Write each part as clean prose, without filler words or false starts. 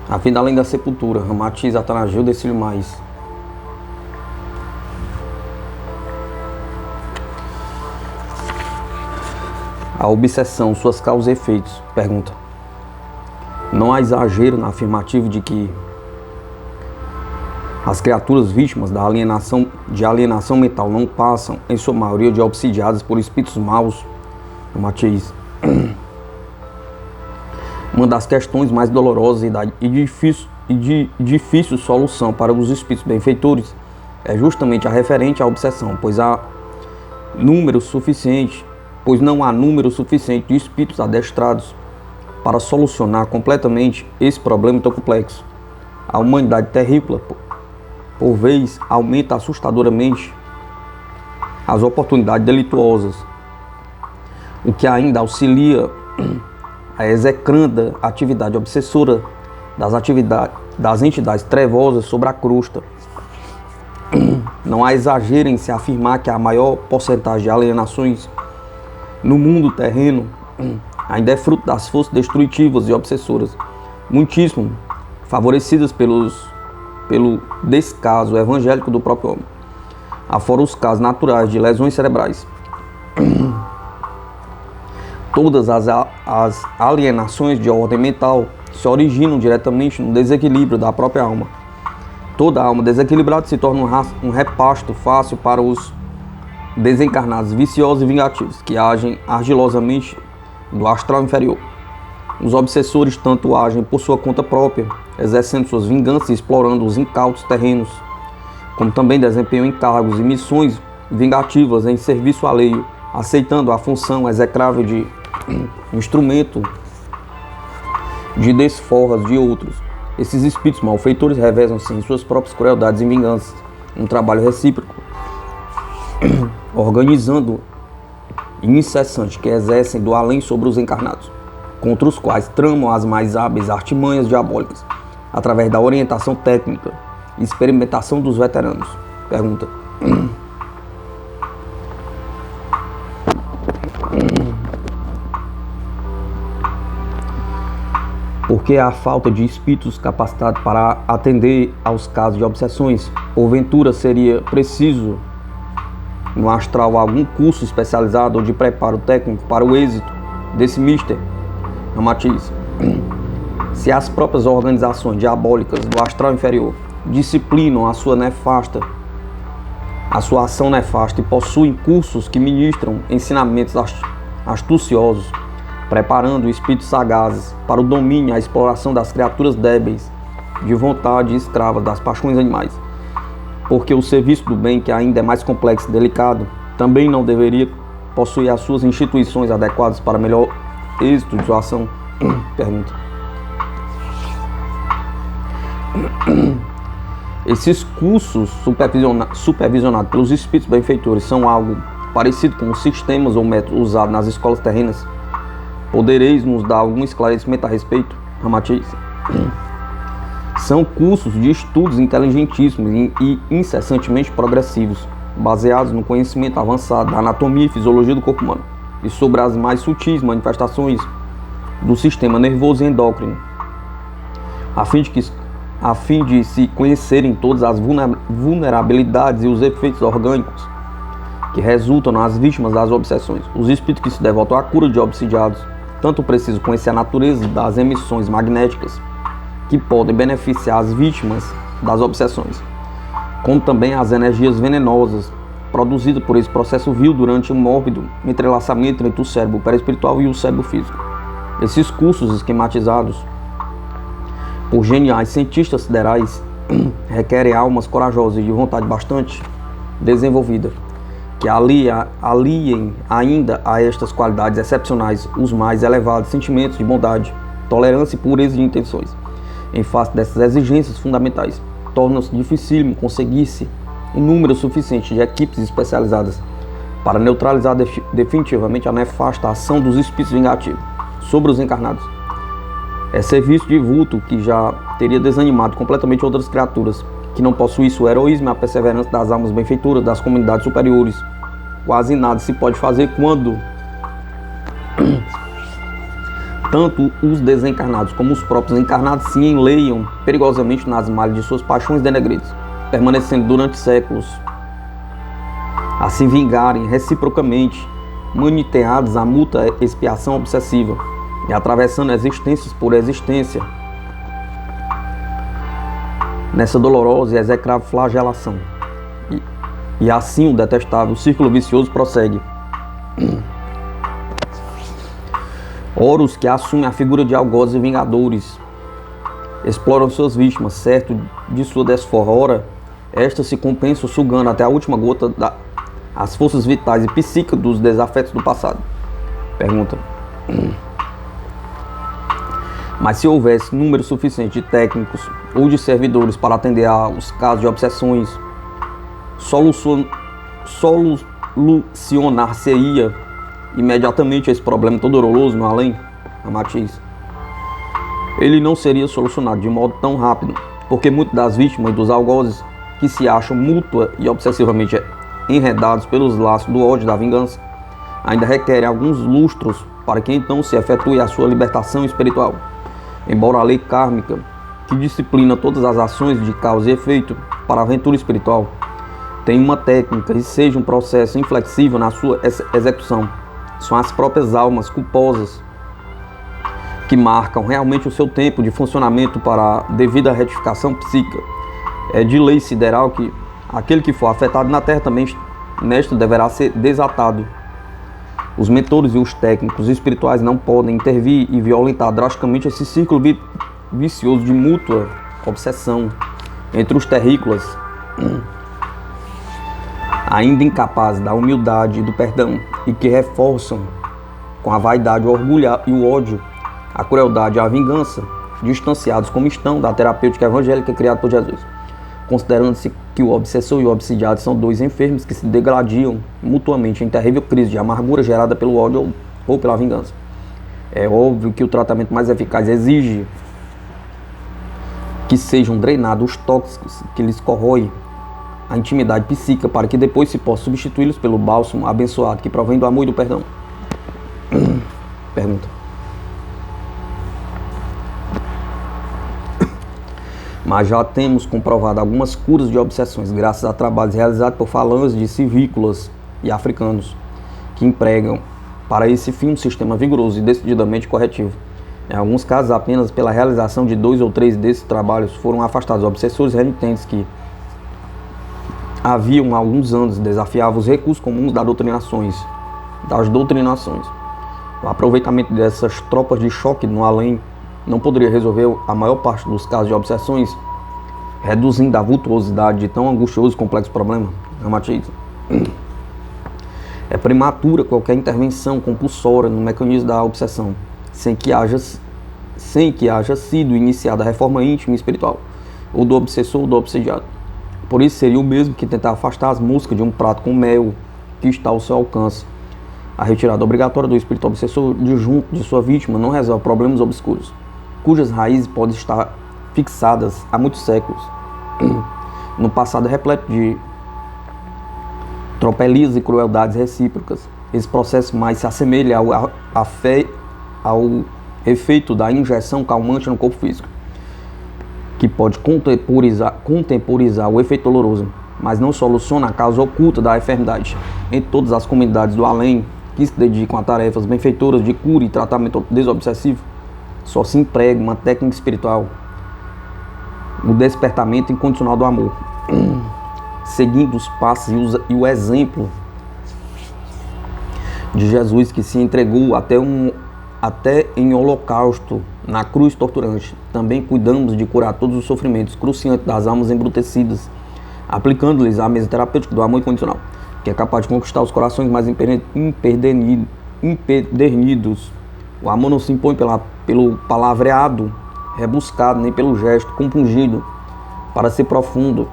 A vida além da sepultura, Ramatiz, Atanagil, Decílio Mais. A obsessão, suas causas e efeitos. Pergunta. Não há exagero na afirmativa de que as criaturas vítimas da alienação mental não passam, em sua maioria, de obsidiadas por espíritos maus. Ramatiz. Uma das questões mais dolorosas e de difícil solução para os espíritos benfeitores é justamente a referente à obsessão, pois não há número suficiente de espíritos adestrados para solucionar completamente esse problema tão complexo. A humanidade terrícola, por vez, aumenta assustadoramente as oportunidades delituosas, o que ainda auxilia a execranda atividade obsessora das entidades trevosas sobre a crosta. Não há exagero em se afirmar que a maior porcentagem de alienações no mundo terreno ainda é fruto das forças destrutivas e obsessoras, muitíssimo favorecidas pelo descaso evangélico do próprio homem, afora os casos naturais de lesões cerebrais. Todas as alienações de ordem mental se originam diretamente no desequilíbrio da própria alma. Toda alma desequilibrada se torna um repasto fácil para os desencarnados viciosos e vingativos, que agem ardilosamente no astral inferior. Os obsessores tanto agem por sua conta própria, exercendo suas vinganças e explorando os incautos terrenos, como também desempenham encargos e missões vingativas em serviço alheio, aceitando a função execrável de instrumento de desforras de outros. Esses espíritos malfeitores revezam-se em suas próprias crueldades e vinganças, um trabalho recíproco, organizando incessante que exercem do além sobre os encarnados, contra os quais tramam as mais hábeis artimanhas diabólicas, através da orientação técnica e experimentação dos veteranos. Pergunta. Porque há falta de espíritos capacitados para atender aos casos de obsessões? Porventura seria preciso no astral algum curso especializado ou de preparo técnico para o êxito desse mister? Ramatiz. Se as próprias organizações diabólicas do astral inferior disciplinam a sua ação nefasta e possuem cursos que ministram ensinamentos astuciosos, preparando espíritos sagazes para o domínio e a exploração das criaturas débeis de vontade e escravas das paixões animais, porque o serviço do bem, que ainda é mais complexo e delicado, também não deveria possuir as suas instituições adequadas para melhor êxito de sua ação? Pergunta. Esses cursos supervisionados pelos espíritos benfeitores são algo parecido com os sistemas ou métodos usados nas escolas terrenas? Podereis nos dar algum esclarecimento a respeito? Ramatiz. São cursos de estudos inteligentíssimos e incessantemente progressivos, baseados no conhecimento avançado da anatomia e fisiologia do corpo humano e sobre as mais sutis manifestações do sistema nervoso e endócrino, a fim de se conhecerem todas as vulnerabilidades e os efeitos orgânicos que resultam nas vítimas das obsessões. Os espíritos que se devotam à cura de obsidiados tanto precisam conhecer a natureza das emissões magnéticas que podem beneficiar as vítimas das obsessões, como também as energias venenosas produzidas por esse processo vil durante um mórbido entrelaçamento entre o cérebro perispiritual e o cérebro físico. Esses cursos esquematizados por geniais cientistas siderais requerem almas corajosas e de vontade bastante desenvolvida, que aliem ainda a estas qualidades excepcionais os mais elevados sentimentos de bondade, tolerância e pureza de intenções. Em face dessas exigências fundamentais, torna-se dificílimo conseguir-se um número suficiente de equipes especializadas para neutralizar definitivamente a nefasta ação dos espíritos vingativos sobre os encarnados. É serviço de vulto que já teria desanimado completamente outras criaturas, que não possuíssem o heroísmo e a perseverança das almas benfeitoras das comunidades superiores. Quase nada se pode fazer quando tanto os desencarnados como os próprios encarnados se enleiam perigosamente nas malhas de suas paixões denegridas, permanecendo durante séculos a se vingarem reciprocamente, maniteados à mútua expiação obsessiva e atravessando existências por existência nessa dolorosa e execrável flagelação. E assim o detestável círculo vicioso prossegue. Ora, os que assumem a figura de algozes e vingadores exploram suas vítimas, certo de sua desforra. Ora, estas se compensam sugando até a última gota as forças vitais e psíquicas dos desafetos do passado. Pergunta. Mas se houvesse número suficiente de técnicos ou de servidores para atender aos casos de obsessões, solucionar-se-ia imediatamente esse problema tão doloroso no além, a Matiz. Ele não seria solucionado de modo tão rápido, porque muitas das vítimas dos algozes que se acham mútua e obsessivamente enredados pelos laços do ódio e da vingança, ainda requerem alguns lustros para que então se efetue a sua libertação espiritual. Embora a lei kármica, que disciplina todas as ações de causa e efeito para a aventura espiritual, tenha uma técnica e seja um processo inflexível na sua execução, são as próprias almas culposas que marcam realmente o seu tempo de funcionamento para a devida retificação psíquica. É de lei sideral que aquele que for afetado na Terra também nesta deverá ser desatado. Os mentores e os técnicos espirituais não podem intervir e violentar drasticamente esse círculo vicioso de mútua obsessão entre os terrícolas, ainda incapazes da humildade e do perdão, e que reforçam com a vaidade, o orgulho e o ódio, a crueldade e a vingança, distanciados como estão da terapêutica evangélica criada por Jesus, considerando-se que o obsessor e o obsidiado são dois enfermos que se degladiam mutuamente em terrível crise de amargura gerada pelo ódio ou pela vingança. É óbvio que o tratamento mais eficaz exige que sejam drenados os tóxicos que lhes corroem a intimidade psíquica, para que depois se possa substituí-los pelo bálsamo abençoado que provém do amor e do perdão. Pergunta. Mas já temos comprovado algumas curas de obsessões, graças a trabalhos realizados por falanges de civícolas e africanos, que empregam para esse fim um sistema vigoroso e decididamente corretivo. Em alguns casos, apenas pela realização de 2 ou 3 desses trabalhos foram afastados obsessores renitentes que haviam alguns anos desafiavam os recursos comuns das doutrinações. O aproveitamento dessas tropas de choque no além não poderia resolver a maior parte dos casos de obsessões, reduzindo a vultuosidade de tão angustioso e complexo problema. É prematura qualquer intervenção compulsória no mecanismo da obsessão, sem que haja sido iniciada a reforma íntima e espiritual, ou do obsessor ou do obsidiado. Por isso seria o mesmo que tentar afastar as moscas de um prato com mel que está ao seu alcance. A retirada obrigatória do espírito obsessor de junto de sua vítima não resolve problemas obscuros, cujas raízes podem estar fixadas há muitos séculos. No passado repleto de tropelias e crueldades recíprocas, esse processo mais se assemelha ao efeito da injeção calmante no corpo físico, que pode contemporizar o efeito doloroso, mas não soluciona a causa oculta da enfermidade. Em todas as comunidades do além que se dedicam a tarefas benfeitoras de cura e tratamento desobsessivo, só se emprega uma técnica espiritual, o despertamento incondicional do amor, seguindo os passos e o exemplo de Jesus, que se entregou até em holocausto na cruz torturante. Também cuidamos de curar todos os sofrimentos cruciantes das almas embrutecidas, aplicando-lhes a mesa terapêutica do amor incondicional, que é capaz de conquistar os corações mais empedernidos. O amor não se impõe pelo palavreado rebuscado, nem pelo gesto compungido. Para ser profundo,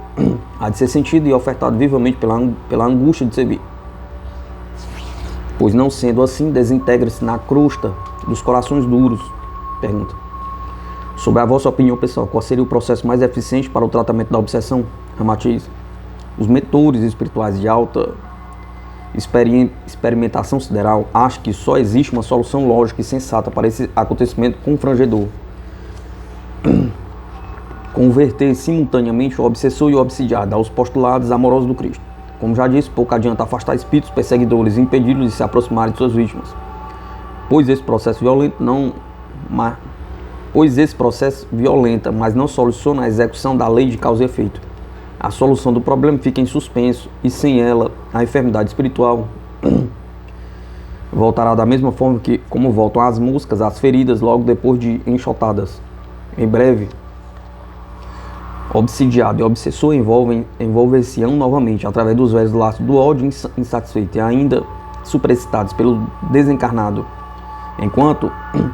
há de ser sentido e ofertado vivamente pela angústia de servir. Pois não sendo assim, desintegra-se na crosta dos corações duros. Pergunta. Sobre a vossa opinião, pessoal, qual seria o processo mais eficiente para o tratamento da obsessão? Ramatiz. Os mentores espirituais de alta experimentação sideral, acha que só existe uma solução lógica e sensata para esse acontecimento confrangedor: converter simultaneamente o obsessor e o obsidiado aos postulados amorosos do Cristo. Como já disse, pouco adianta afastar espíritos perseguidores e impedi-los de se aproximarem de suas vítimas, pois esse processo violenta, mas não soluciona a execução da lei de causa e efeito. A solução do problema fica em suspenso, e sem ela, a enfermidade espiritual voltará da mesma forma como voltam as moscas às feridas logo depois de enxotadas. Em breve, obsidiado e obsessor envolver-se-ão novamente através dos velhos laços do ódio insatisfeito e ainda superexcitados pelo desencarnado, enquanto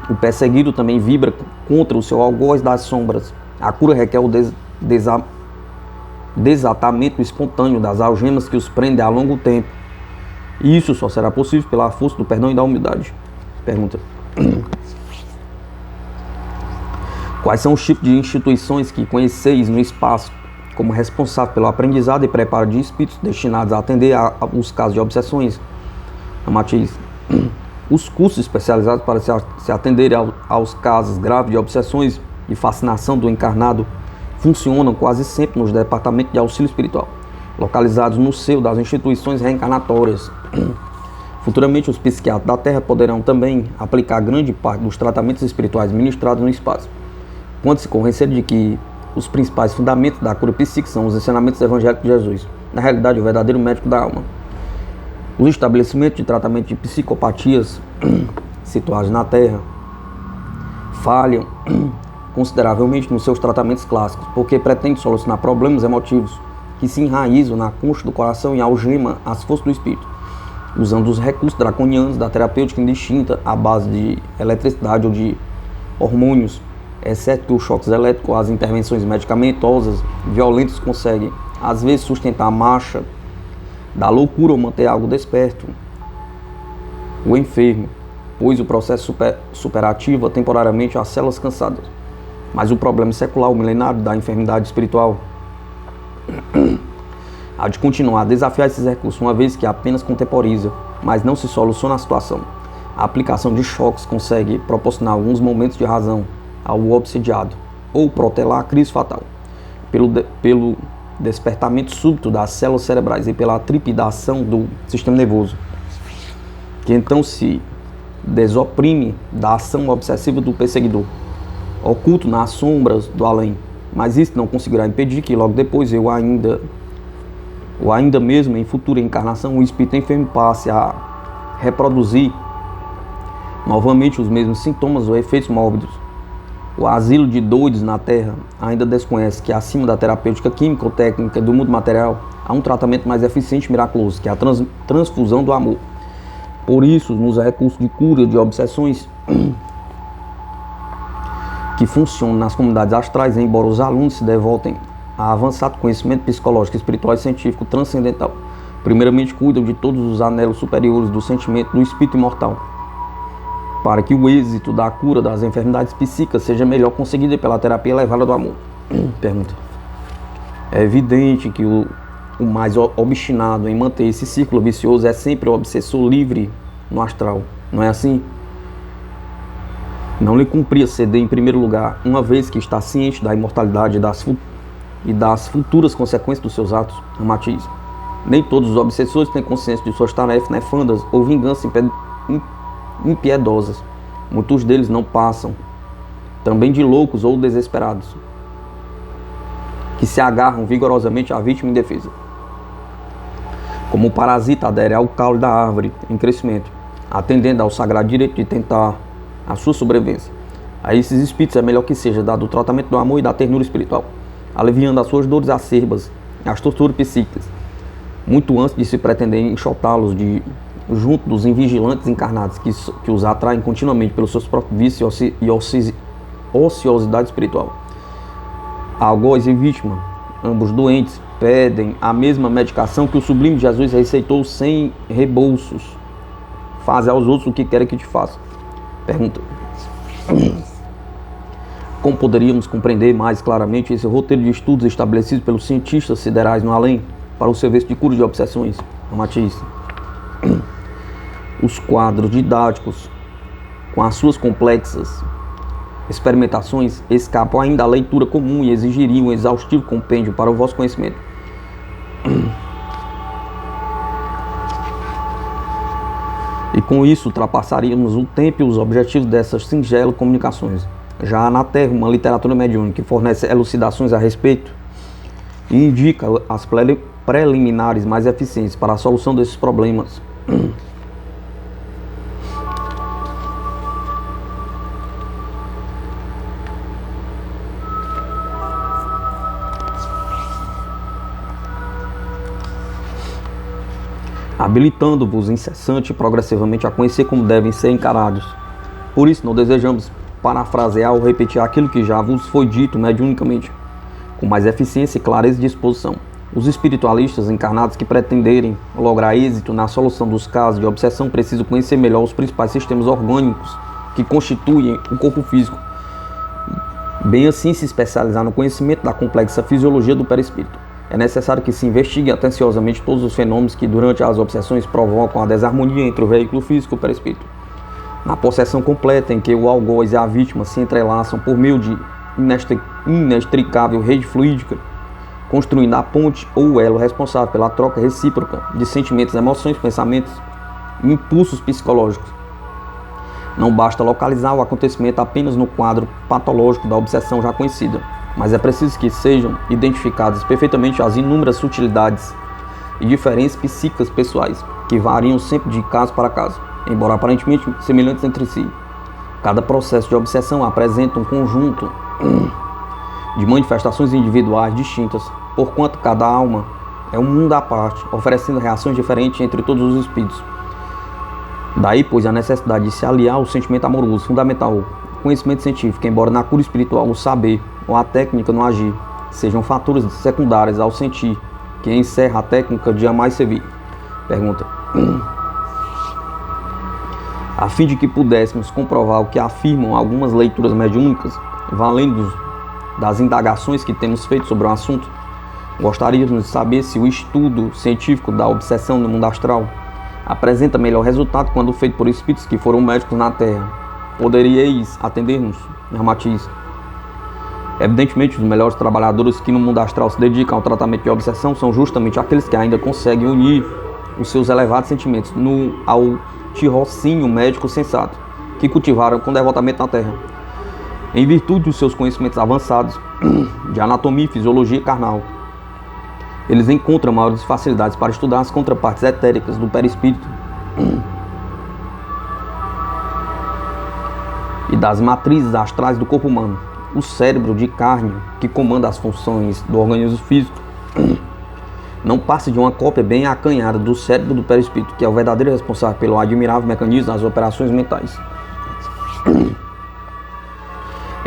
o perseguido também vibra contra o seu algoz das sombras. A cura requer o desatamento espontâneo das algemas que os prendem a longo tempo. E isso só será possível pela força do perdão e da humildade. Pergunta: quais são os tipos de instituições que conheceis no espaço como responsável pelo aprendizado e preparo de espíritos destinados a atender aos casos de obsessões? Matiz: os cursos especializados para se atenderem aos casos graves de obsessões e fascinação do encarnado funcionam quase sempre nos departamentos de auxílio espiritual, localizados no seio das instituições reencarnatórias. Futuramente, os psiquiatras da Terra poderão também aplicar grande parte dos tratamentos espirituais ministrados no espaço, quando se convencer de que os principais fundamentos da cura psíquica são os ensinamentos evangélicos de Jesus, na realidade o verdadeiro médico da alma. Os estabelecimentos de tratamento de psicopatias situados na Terra falham consideravelmente nos seus tratamentos clássicos, porque pretendem solucionar problemas emotivos que se enraizam na concha do coração e algemam as forças do espírito, usando os recursos draconianos da terapêutica indistinta à base de eletricidade ou de hormônios, exceto que os choques elétricos, as intervenções medicamentosas violentas conseguem, às vezes, sustentar a marcha da loucura ou manter algo desperto o enfermo, pois o processo superativa temporariamente as células cansadas. Mas o problema secular, o milenário da enfermidade espiritual, há de continuar a desafiar esses recursos, uma vez que apenas contemporiza, mas não se soluciona a situação. A aplicação de choques consegue proporcionar alguns momentos de razão ao obsidiado, ou protelar a crise fatal, pelo despertamento súbito das células cerebrais e pela trepidação do sistema nervoso, que então se desoprime da ação obsessiva do perseguidor, oculto nas sombras do além. Mas isso não conseguirá impedir que logo depois ou ainda mesmo em futura encarnação, o espírito enfermo passe a reproduzir novamente os mesmos sintomas ou efeitos mórbidos. O asilo de doidos na Terra ainda desconhece que acima da terapêutica química ou técnica do mundo material há um tratamento mais eficiente e miraculoso, que é a transfusão do amor. Por isso, nos recursos de cura de obsessões que funcionam nas comunidades astrais, embora os alunos se devotem a avançado conhecimento psicológico, espiritual e científico transcendental, primeiramente cuidam de todos os anelos superiores do sentimento do espírito imortal, para que o êxito da cura das enfermidades psíquicas seja melhor conseguido pela terapia elevada do amor. Pergunta: é evidente que o mais obstinado em manter esse círculo vicioso é sempre o obsessor livre no astral, não é assim? Não lhe cumpria ceder em primeiro lugar, uma vez que está ciente da imortalidade e das futuras consequências dos seus atos. Matiz: nem todos os obsessores têm consciência de suas tarefas nefandas ou vingança impiedosas. Muitos deles não passam também de loucos ou desesperados, que se agarram vigorosamente à vítima indefesa, como o parasita adere ao caule da árvore em crescimento, atendendo ao sagrado direito de tentar a sua sobrevivência. A esses espíritos é melhor que seja dado o tratamento do amor e da ternura espiritual, aliviando as suas dores acerbas, as torturas psíquicas, muito antes de se pretender enxotá-los junto dos invigilantes encarnados que os atraem continuamente pelos seus próprios vícios e ociosidade espiritual. Algoz e vítima, ambos doentes, pedem a mesma medicação que o sublime Jesus receitou sem rebolsos. Faze aos outros o que querem que te faça. Pergunta: como poderíamos compreender mais claramente esse roteiro de estudos estabelecido pelos cientistas siderais no além para o serviço de cura de obsessões? Matiz: Os quadros didáticos, com as suas complexas experimentações, escapam ainda à leitura comum e exigiriam um exaustivo compêndio para o vosso conhecimento. E com isso ultrapassaríamos o tempo e os objetivos dessas singelas comunicações. Já na Terra, uma literatura mediúnica que fornece elucidações a respeito e indica as preliminares mais eficientes para a solução desses problemas. Habilitando-vos incessante e progressivamente a conhecer como devem ser encarados. Por isso, não desejamos parafrasear ou repetir aquilo que já vos foi dito mediunicamente, com mais eficiência e clareza de exposição. Os espiritualistas encarnados que pretenderem lograr êxito na solução dos casos de obsessão precisam conhecer melhor os principais sistemas orgânicos que constituem o corpo físico, bem assim se especializar no conhecimento da complexa fisiologia do perispírito. É necessário que se investigue atenciosamente todos os fenômenos que durante as obsessões provocam a desarmonia entre o veículo físico e o perispírito. Na possessão completa em que o algoz e a vítima se entrelaçam por meio de inextricável rede fluídica, construindo a ponte ou o elo responsável pela troca recíproca de sentimentos, emoções, pensamentos e impulsos psicológicos. Não basta localizar o acontecimento apenas no quadro patológico da obsessão já conhecida, mas é preciso que sejam identificadas perfeitamente as inúmeras sutilidades e diferenças psíquicas pessoais, que variam sempre de caso para caso, embora aparentemente semelhantes entre si. Cada processo de obsessão apresenta um conjunto de manifestações individuais distintas, porquanto cada alma é um mundo à parte, oferecendo reações diferentes entre todos os espíritos. Daí, pois, a necessidade de se aliar ao sentimento amoroso, fundamental, o conhecimento científico, embora na cura espiritual o saber ou a técnica no agir sejam fatores secundários ao sentir, que encerra a técnica de amar e servir. Pergunta: a fim de que pudéssemos comprovar o que afirmam algumas leituras mediúnicas, valendo das indagações que temos feito sobre o assunto, gostaríamos de saber se o estudo científico da obsessão no mundo astral apresenta melhor resultado quando feito por espíritos que foram médicos na Terra. Poderíeis atender-nos? Matiz. Evidentemente, os melhores trabalhadores que no mundo astral se dedicam ao tratamento de obsessão são justamente aqueles que ainda conseguem unir os seus elevados sentimentos ao tirocínio médico sensato, que cultivaram com devotamento na Terra. Em virtude dos seus conhecimentos avançados de anatomia e fisiologia carnal, eles encontram maiores facilidades para estudar as contrapartes etéricas do perispírito e das matrizes astrais do corpo humano. O cérebro de carne, que comanda as funções do organismo físico, não passa de uma cópia bem acanhada do cérebro do perispírito, que é o verdadeiro responsável pelo admirável mecanismo das operações mentais.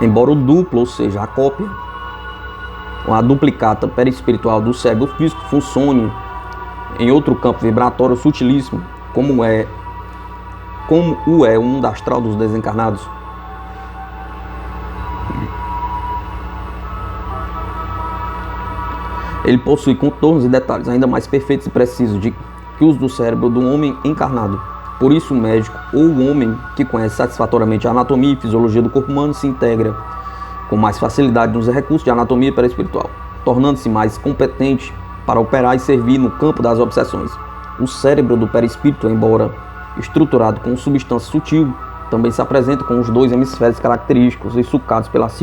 Embora o duplo, ou seja, a cópia, ou a duplicata perispiritual do cérebro físico funcione em outro campo vibratório sutilíssimo, como o é o mundo astral dos desencarnados, ele possui contornos e detalhes ainda mais perfeitos e precisos que os do cérebro do homem encarnado. Por isso, o médico ou o homem que conhece satisfatoriamente a anatomia e fisiologia do corpo humano se integra com mais facilidade nos recursos de anatomia perispiritual, tornando-se mais competente para operar e servir no campo das obsessões. O cérebro do perispírito, embora estruturado com substância sutil, também se apresenta com os dois hemisférios característicos e sucados pelas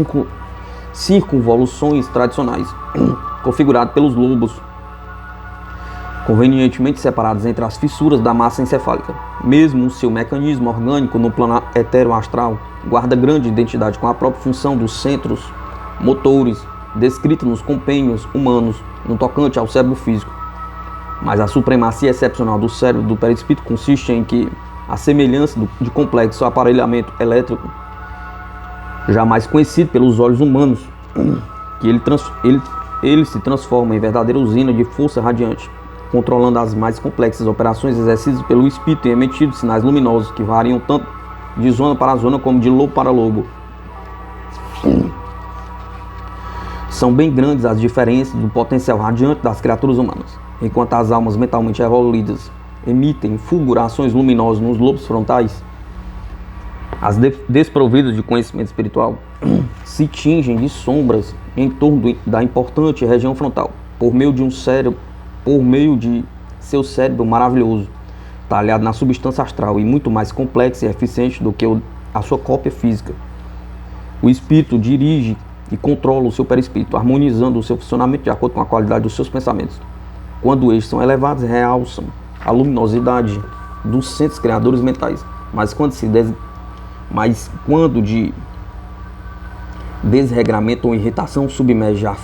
circunvoluções tradicionais, configurado pelos lobos, convenientemente separados entre as fissuras da massa encefálica. Mesmo o seu mecanismo orgânico no plano etero-astral guarda grande identidade com a própria função dos centros motores descrita nos compêndios humanos no tocante ao cérebro físico. Mas a supremacia excepcional do cérebro do perispírito consiste em que, a semelhança de complexo aparelhamento elétrico jamais conhecido pelos olhos humanos, que ele se transforma em verdadeira usina de força radiante, controlando as mais complexas operações exercidas pelo espírito e emitindo sinais luminosos que variam tanto de zona para zona como de lobo para lobo. São bem grandes as diferenças do potencial radiante das criaturas humanas, enquanto as almas mentalmente evoluídas emitem fulgurações luminosas nos lobos frontais, as desprovidas de conhecimento espiritual se tingem de sombras em torno da importante região frontal, por meio de seu cérebro maravilhoso, talhado na substância astral e muito mais complexo e eficiente do que a sua cópia física. O espírito dirige e controla o seu perispírito, harmonizando o seu funcionamento de acordo com a qualidade dos seus pensamentos. Quando estes são elevados, realçam a luminosidade dos centros criadores mentais, mas quando de desregramento ou irritação submerge a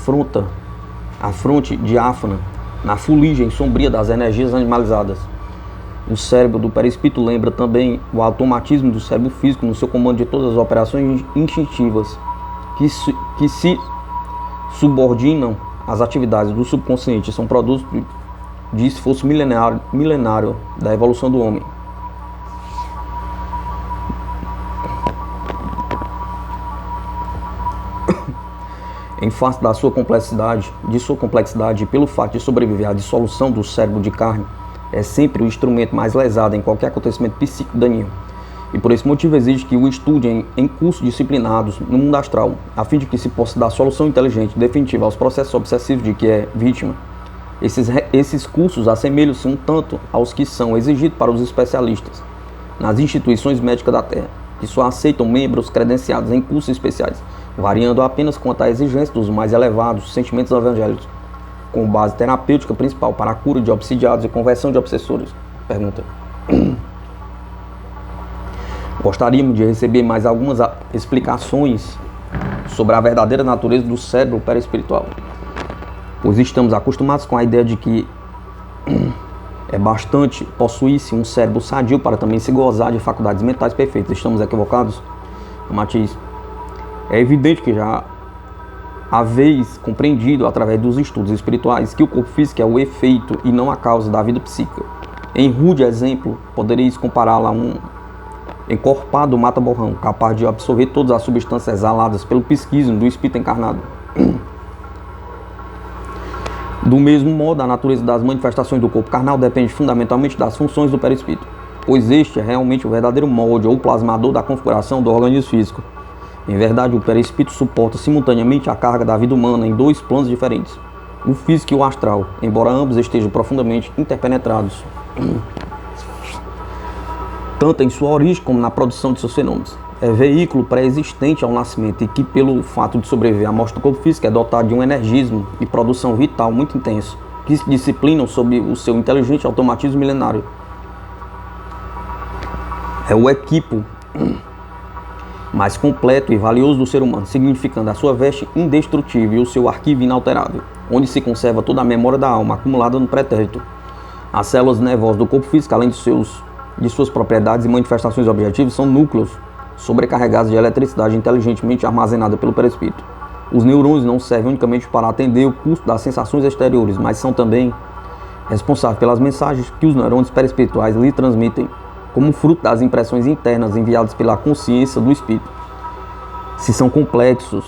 fronte diáfana na fuligem sombria das energias animalizadas. O cérebro do perispírito lembra também o automatismo do cérebro físico no seu comando de todas as operações instintivas que se subordinam às atividades do subconsciente. São produtos de esforço milenário da evolução do homem. Em face de sua complexidade e pelo fato de sobreviver à dissolução do cérebro de carne, é sempre o instrumento mais lesado em qualquer acontecimento psíquico daninho. E por esse motivo exige que o estude em cursos disciplinados no mundo astral, a fim de que se possa dar solução inteligente e definitiva aos processos obsessivos de que é vítima. Esses cursos assemelham-se um tanto aos que são exigidos para os especialistas nas instituições médicas da Terra, que só aceitam membros credenciados em cursos especiais, variando apenas quanto à exigência dos mais elevados sentimentos evangélicos, com base terapêutica principal para a cura de obsidiados e conversão de obsessores. Pergunta. Gostaríamos de receber mais algumas explicações sobre a verdadeira natureza do cérebro perispiritual, pois estamos acostumados com a ideia de que é bastante possuir-se um cérebro sadio para também se gozar de faculdades mentais perfeitas. Estamos equivocados? Matiz. É evidente que já haveis compreendido através dos estudos espirituais que o corpo físico é o efeito e não a causa da vida psíquica. Em rude exemplo, podereis compará-la a um encorpado mata-borrão, capaz de absorver todas as substâncias exaladas pelo psiquismo do espírito encarnado. Do mesmo modo, a natureza das manifestações do corpo carnal depende fundamentalmente das funções do perispírito, pois este é realmente o verdadeiro molde ou plasmador da configuração do organismo físico. Em verdade, o perispírito suporta simultaneamente a carga da vida humana em dois planos diferentes, o físico e o astral, embora ambos estejam profundamente interpenetrados, tanto em sua origem como na produção de seus fenômenos. É veículo pré-existente ao nascimento e que, pelo fato de sobreviver à morte do corpo físico, é dotado de um energismo e produção vital muito intenso, que se disciplinam sob o seu inteligente automatismo milenário. É o equipo mais completo e valioso do ser humano, significando a sua veste indestrutível e o seu arquivo inalterável, onde se conserva toda a memória da alma acumulada no pretérito. As células nervosas do corpo físico, além de suas propriedades e manifestações objetivas, são núcleos sobrecarregados de eletricidade inteligentemente armazenada pelo perispírito. Os neurônios não servem unicamente para atender o custo das sensações exteriores, mas são também responsáveis pelas mensagens que os neurônios perispirituais lhe transmitem como fruto das impressões internas enviadas pela consciência do espírito. Se são complexos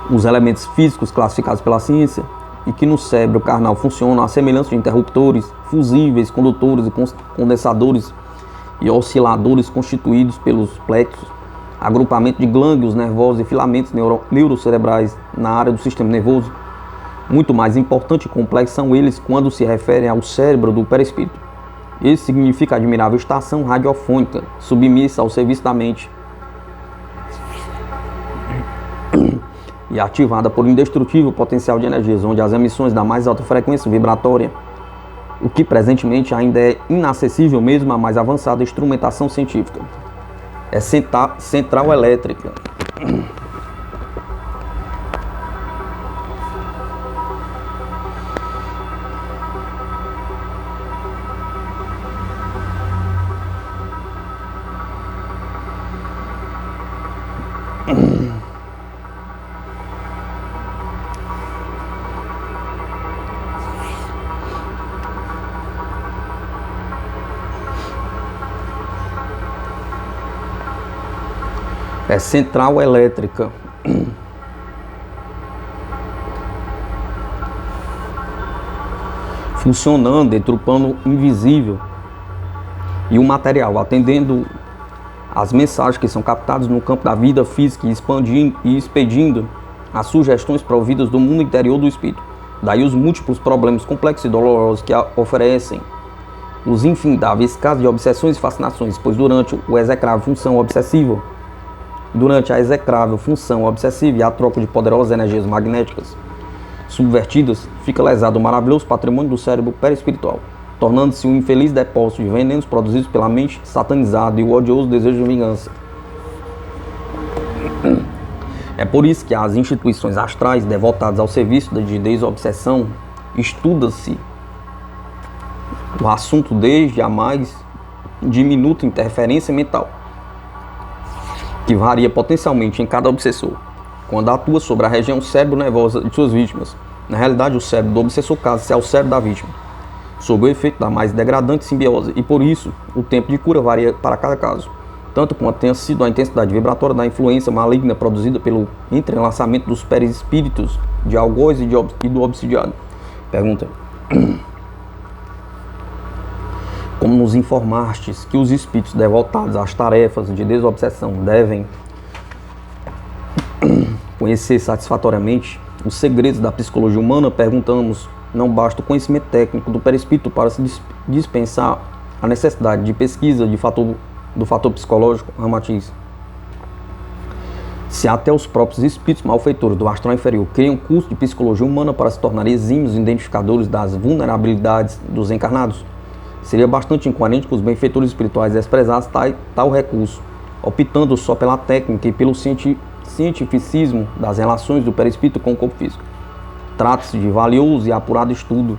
os elementos físicos classificados pela ciência, e que no cérebro carnal funcionam à semelhança de interruptores, fusíveis, condutores e condensadores e osciladores constituídos pelos plexos, agrupamento de glândulos nervosos e filamentos neurocerebrais na área do sistema nervoso. Muito mais importante e complexos são eles quando se referem ao cérebro do perispírito. Isso significa a admirável estação radiofônica, submissa ao serviço da mente e ativada por um indestrutível potencial de energias, onde as emissões da mais alta frequência vibratória, o que presentemente ainda é inacessível mesmo à mais avançada instrumentação científica. É central elétrica. É central elétrica. funcionando entre o plano invisível e o material, atendendo às mensagens que são captadas no campo da vida física e expandindo e expedindo as sugestões providas do mundo interior do espírito. Daí os múltiplos problemas complexos e dolorosos que oferecem os infindáveis casos de obsessões e fascinações, pois durante a execrável função obsessiva e a troca de poderosas energias magnéticas subvertidas, fica lesado o maravilhoso patrimônio do cérebro perispiritual, tornando-se um infeliz depósito de venenos produzidos pela mente satanizada e o odioso desejo de vingança. É por isso que as instituições astrais devotadas ao serviço de desobsessão estuda-se o assunto desde a mais diminuta interferência mental, que varia potencialmente em cada obsessor, quando atua sobre a região cérebro-nervosa de suas vítimas. Na realidade, o cérebro do obsessor casa-se ao cérebro da vítima, sob o efeito da mais degradante simbiose, e por isso o tempo de cura varia para cada caso, tanto quanto tenha sido a intensidade vibratória da influência maligna produzida pelo entrelaçamento dos perispíritos de algoz e do obsidiado. Pergunta: como nos informastes que os espíritos devotados às tarefas de desobsessão devem conhecer satisfatoriamente os segredos da psicologia humana, perguntamos: não basta o conhecimento técnico do perispírito para se dispensar a necessidade de pesquisa do fator psicológico? Ramatiz: se até os próprios espíritos malfeitores do astral inferior criam curso de psicologia humana para se tornarem exímios identificadores das vulnerabilidades dos encarnados, seria bastante incoerente que os benfeitores espirituais desprezassem tal recurso, optando só pela técnica e pelo cientificismo das relações do perispírito com o corpo físico. Trata-se de valioso e apurado estudo,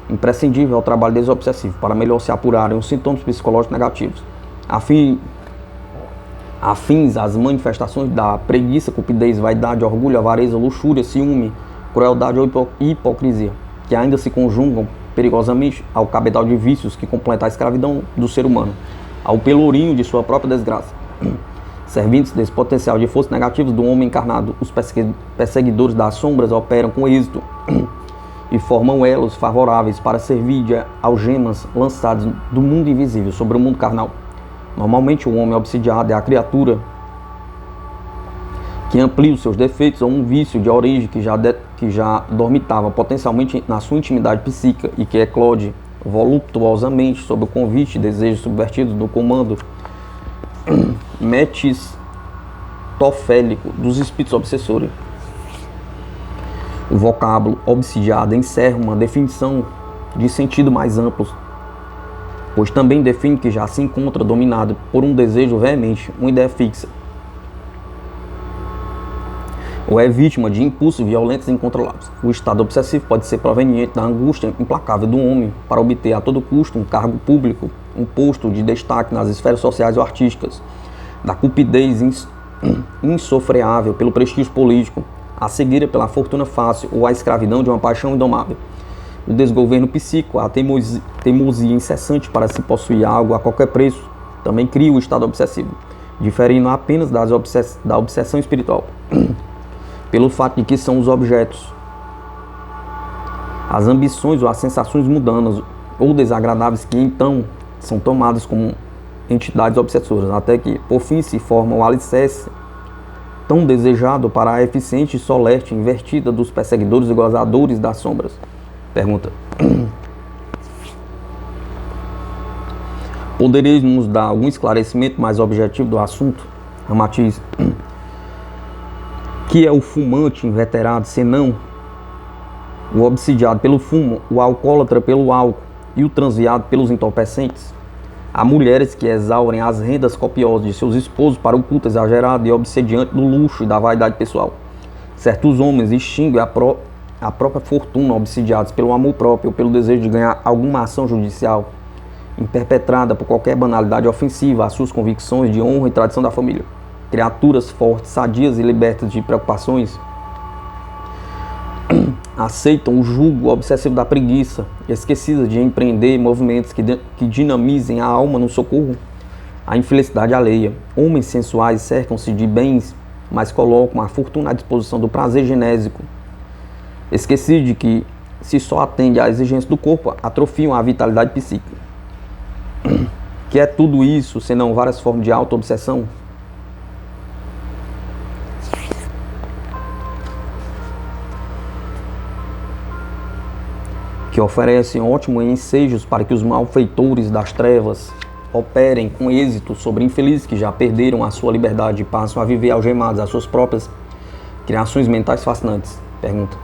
imprescindível ao trabalho desobsessivo, para melhor se apurarem os sintomas psicológicos negativos, afins às manifestações da preguiça, cupidez, vaidade, orgulho, avareza, luxúria, ciúme, crueldade ou hipocrisia, que ainda se conjugam perigosamente ao cabedal de vícios que completa a escravidão do ser humano, ao pelourinho de sua própria desgraça. Servindo-se desse potencial de forças negativas do homem encarnado, os perseguidores das sombras operam com êxito e formam elos favoráveis para servir de algemas lançadas do mundo invisível sobre o mundo carnal. Normalmente o homem obsidiado é a criatura que amplia os seus defeitos a um vício de origem que já dormitava potencialmente na sua intimidade psíquica e que eclode voluptuosamente sob o convite e desejos subvertidos do comando metistofélico dos espíritos obsessores. O vocábulo obsidiado encerra uma definição de sentido mais amplo, pois também define que já se encontra dominado por um desejo veemente, uma ideia fixa, ou é vítima de impulsos violentos e incontroláveis. O estado obsessivo pode ser proveniente da angústia implacável do homem para obter a todo custo um cargo público, um posto de destaque nas esferas sociais ou artísticas, da cupidez insofreável pelo prestígio político, a cegueira pela fortuna fácil ou a escravidão de uma paixão indomável, o desgoverno psíquico, a teimosia incessante para se possuir algo a qualquer preço, também cria o estado obsessivo, diferindo apenas da obsessão espiritual, pelo fato de que são os objetos, as ambições ou as sensações mundanas ou desagradáveis que então são tomadas como entidades obsessoras, até que, por fim, se forma o alicerce tão desejado para a eficiente e solerte invertida dos perseguidores e gozadores das sombras. Pergunta: podereis nos dar algum esclarecimento mais objetivo do assunto? Ramatiz: que é o fumante inveterado, senão o obsidiado pelo fumo, o alcoólatra pelo álcool e o transviado pelos entorpecentes? Há mulheres que exaurem as rendas copiosas de seus esposos para o culto exagerado e obsediante do luxo e da vaidade pessoal. Certos homens extinguem a própria fortuna obsidiados pelo amor próprio ou pelo desejo de ganhar alguma ação judicial imperpetrada por qualquer banalidade ofensiva às suas convicções de honra e tradição da família. Criaturas fortes, sadias e libertas de preocupações aceitam o jugo obsessivo da preguiça, esquecidas de empreender movimentos que dinamizem a alma no socorro à infelicidade alheia. Homens sensuais cercam-se de bens, mas colocam a fortuna à disposição do prazer genésico, esquecidos de que se só atende à exigência do corpo, atrofiam a vitalidade psíquica. Que é tudo isso, senão várias formas de auto-obsessão? Que oferecem ótimos ensejos para que os malfeitores das trevas operem com êxito sobre infelizes que já perderam a sua liberdade e passam a viver algemados às suas próprias criações mentais fascinantes. Pergunta.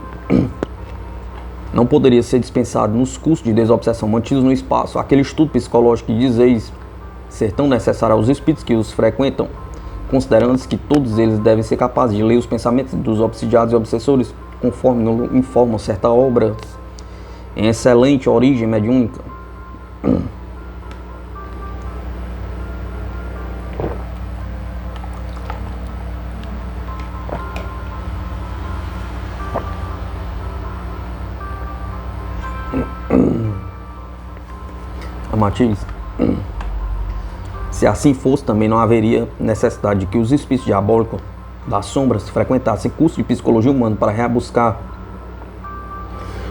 Não poderia ser dispensado nos cursos de desobsessão mantidos no espaço aquele estudo psicológico que dizeis ser tão necessário aos espíritos que os frequentam, considerando-se que todos eles devem ser capazes de ler os pensamentos dos obsidiados e obsessores, conforme informam certa obra em excelente origem mediúnica? Matiz. Se assim fosse, também não haveria necessidade de que os espíritos diabólicos das sombras frequentassem curso de psicologia humana para rebuscar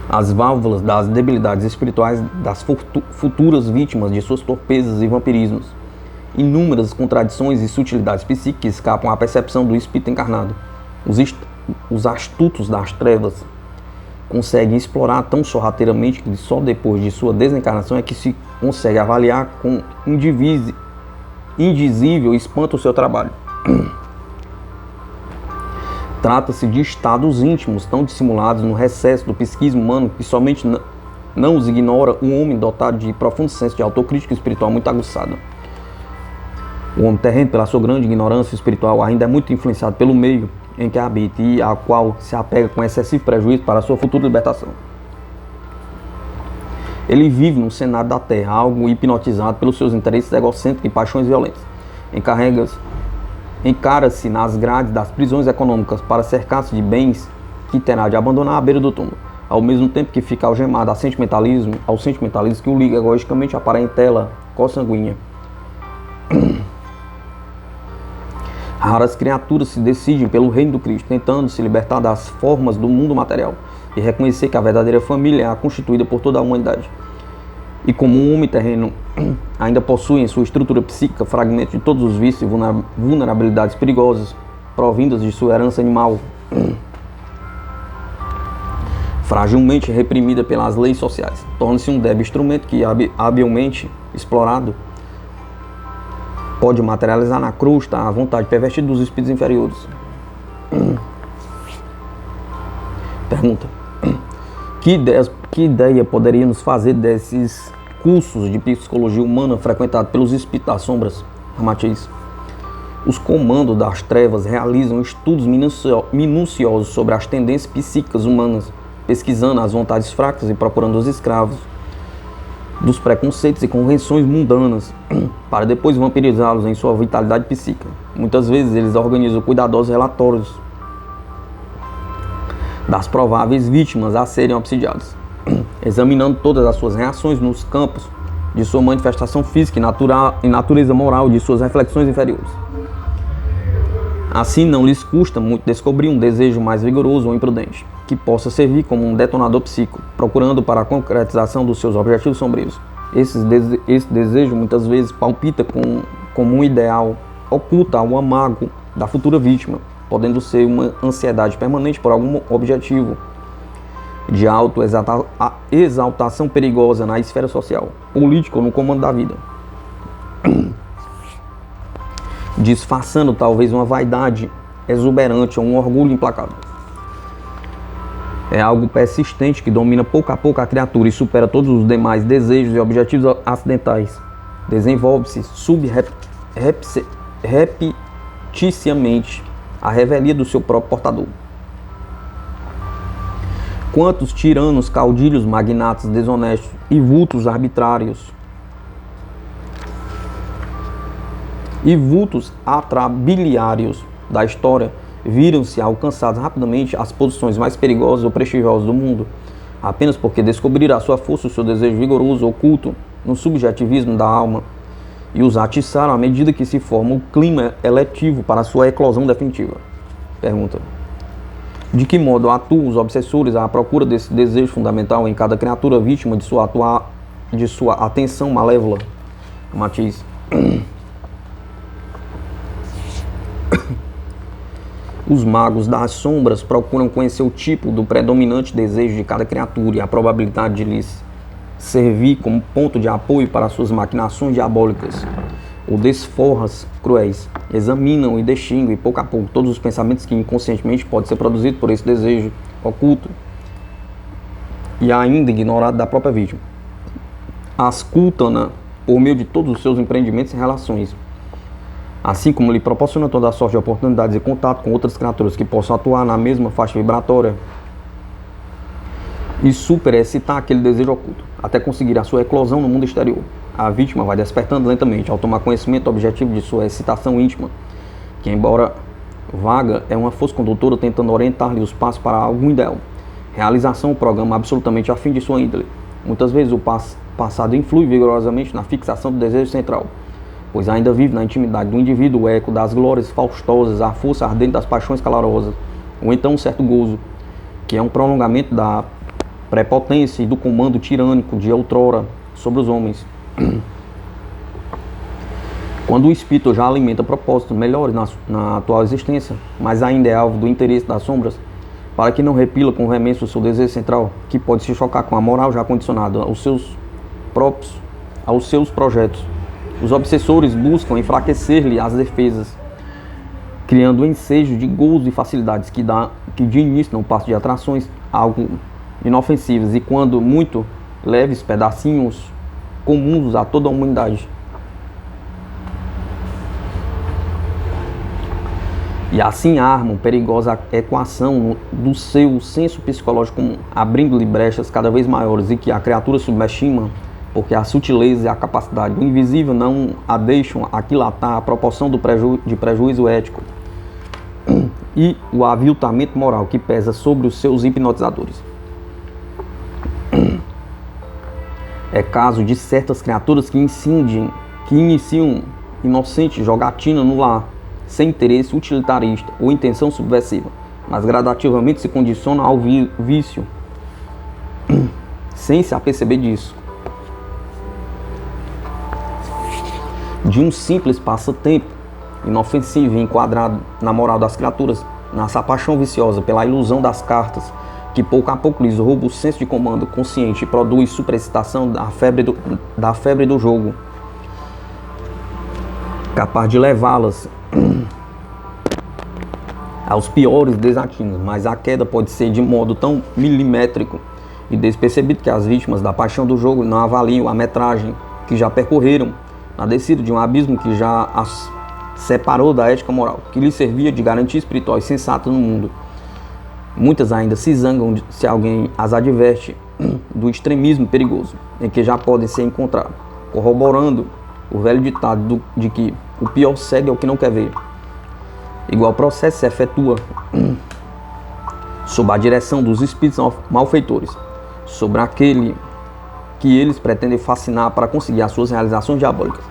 as válvulas das debilidades espirituais das futuras vítimas de suas torpezas e vampirismos. Inúmeras contradições e sutilidades psíquicas que escapam à percepção do espírito encarnado. Os astutos das trevas conseguem explorar tão sorrateiramente que só depois de sua desencarnação é que se consegue avaliar com indizível espanto o seu trabalho. Trata-se de estados íntimos tão dissimulados no recesso do psiquismo humano que somente não os ignora um homem dotado de profundo senso de autocrítica espiritual muito aguçada. O homem terreno, pela sua grande ignorância espiritual, ainda é muito influenciado pelo meio em que habita e a qual se apega com excessivo prejuízo para a sua futura libertação. Ele vive no cenário da terra, algo hipnotizado pelos seus interesses egocêntricos e paixões violentas. Encara-se nas grades das prisões econômicas para cercar-se de bens que terá de abandonar à beira do túmulo, ao mesmo tempo que fica algemado ao sentimentalismo que o liga egoisticamente à parentela consanguínea. Raras criaturas se decidem pelo reino do Cristo, tentando se libertar das formas do mundo material e reconhecer que a verdadeira família é a constituída por toda a humanidade. E como um homem terreno ainda possui em sua estrutura psíquica fragmentos de todos os vícios e vulnerabilidades perigosas provindas de sua herança animal, fragilmente reprimida pelas leis sociais, torna-se um débil instrumento que, habilmente explorado, pode materializar na crosta a vontade pervertida dos espíritos inferiores. Pergunta. Que ideia poderíamos fazer desses cursos de psicologia humana frequentados pelos espíritos das sombras? Matiz. Os comandos das trevas realizam estudos minuciosos sobre as tendências psíquicas humanas, pesquisando as vontades fracas e procurando os escravos dos preconceitos e convenções mundanas, para depois vampirizá-los em sua vitalidade psíquica. Muitas vezes eles organizam cuidadosos relatórios das prováveis vítimas a serem obsidiadas, examinando todas as suas reações nos campos de sua manifestação física e natureza moral de suas reflexões inferiores. Assim, não lhes custa muito descobrir um desejo mais vigoroso ou imprudente, que possa servir como um detonador psíquico, procurando para a concretização dos seus objetivos sombrios. Esse desejo muitas vezes palpita como um ideal oculto ao amago da futura vítima, podendo ser uma ansiedade permanente por algum objetivo de auto-exaltação perigosa na esfera social, política ou no comando da vida, disfarçando talvez uma vaidade exuberante ou um orgulho implacável. É algo persistente que domina pouco a pouco a criatura e supera todos os demais desejos e objetivos acidentais. Desenvolve-se repeticiamente a revelia do seu próprio portador. Quantos tiranos, caudilhos, magnatas desonestos e vultos arbitrários e vultos atrabiliários da história viram-se alcançados rapidamente as posições mais perigosas ou prestigiosas do mundo, apenas porque descobriram a sua força, o seu desejo vigoroso, oculto no subjetivismo da alma, e os atiçaram à medida que se forma o clima eletivo para a sua eclosão definitiva. Pergunta. De que modo atuam os obsessores à procura desse desejo fundamental em cada criatura vítima de sua atenção malévola? Matiz. Os magos das sombras procuram conhecer o tipo do predominante desejo de cada criatura e a probabilidade de lhes servir como ponto de apoio para suas maquinações diabólicas ou desforras cruéis. Examinam e distinguem, pouco a pouco, todos os pensamentos que inconscientemente podem ser produzidos por esse desejo oculto e ainda ignorado da própria vítima. Ascultam-na por meio de todos os seus empreendimentos e relações, assim como lhe proporciona toda a sorte de oportunidades e contato com outras criaturas que possam atuar na mesma faixa vibratória e superexcitar aquele desejo oculto, até conseguir a sua eclosão no mundo exterior. A vítima vai despertando lentamente ao tomar conhecimento objetivo de sua excitação íntima, que, embora vaga, é uma força condutora tentando orientar-lhe os passos para algum ideal, realização ou programa absolutamente afim de sua índole. Muitas vezes o passado influi vigorosamente na fixação do desejo central, pois ainda vive na intimidade do indivíduo o eco das glórias faustosas, a força ardente das paixões calorosas, ou então um certo gozo, que é um prolongamento da prepotência e do comando tirânico de outrora sobre os homens. Quando o espírito já alimenta propósitos melhores na atual existência, mas ainda é alvo do interesse das sombras, para que não repila com veemência o seu desejo central, que pode se chocar com a moral já condicionada aos seus projetos, os obsessores buscam enfraquecer-lhe as defesas, criando ensejo de gozo e facilidades que de início não passam de atrações algo inofensivas e, quando muito leves, pedacinhos comuns a toda a humanidade. E assim armam perigosa equação do seu senso psicológico comum, abrindo-lhe brechas cada vez maiores e que a criatura subestima, porque a sutileza e a capacidade do invisível não a deixam aquilatar a proporção de prejuízo ético e o aviltamento moral que pesa sobre os seus hipnotizadores. É caso de certas criaturas que iniciam inocente jogatina no lar, sem interesse utilitarista ou intenção subversiva, mas gradativamente se condicionam ao vício, sem se aperceber disso. De um simples passatempo inofensivo e enquadrado na moral das criaturas, nessa paixão viciosa pela ilusão das cartas, que pouco a pouco lhes rouba o senso de comando consciente e produz superexcitação da febre do jogo, capaz de levá-las aos piores desatinos, mas a queda pode ser de modo tão milimétrico e despercebido que as vítimas da paixão do jogo não avaliam a metragem que já percorreram na descida de um abismo que já as separou da ética moral, que lhes servia de garantia espiritual e sensata no mundo. Muitas ainda se zangam se alguém as adverte do extremismo perigoso em que já podem ser encontrados, corroborando o velho ditado de que o pior cego é o que não quer ver. Igual processo se efetua sob a direção dos espíritos malfeitores, sobre aquele que eles pretendem fascinar para conseguir as suas realizações diabólicas.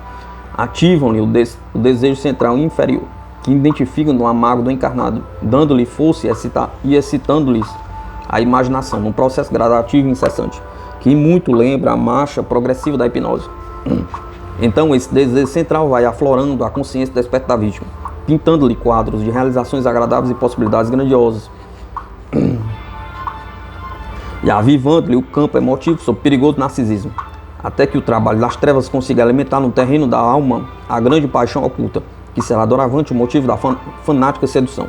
Ativam-lhe o desejo central e inferior, que identificam no amago do encarnado, dando-lhe força e excitando-lhes a imaginação, num processo gradativo e incessante, que muito lembra a marcha progressiva da hipnose. Então esse desejo central vai aflorando a consciência desperta da vítima, pintando-lhe quadros de realizações agradáveis e possibilidades grandiosas, e avivando-lhe o campo emotivo sob perigoso narcisismo, até que o trabalho das trevas consiga alimentar no terreno da alma a grande paixão oculta, que será doravante o motivo da fanática sedução.